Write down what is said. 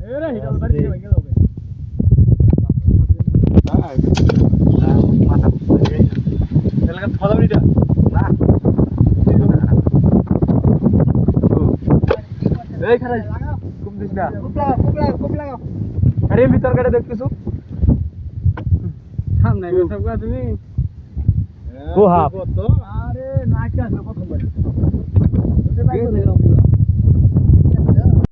এরে হিটা বাড়ি থেকে গেল ওকে মাথা এলাকা ফলাবড়িটা না এই খারাপ খুব দিস না খুব লাগাও আরে ভিতর কাটে দেখতেছো সামনে সব তুমি ও হাফ আরে নাচ আছে প্রথমবার ওটা বাইক করে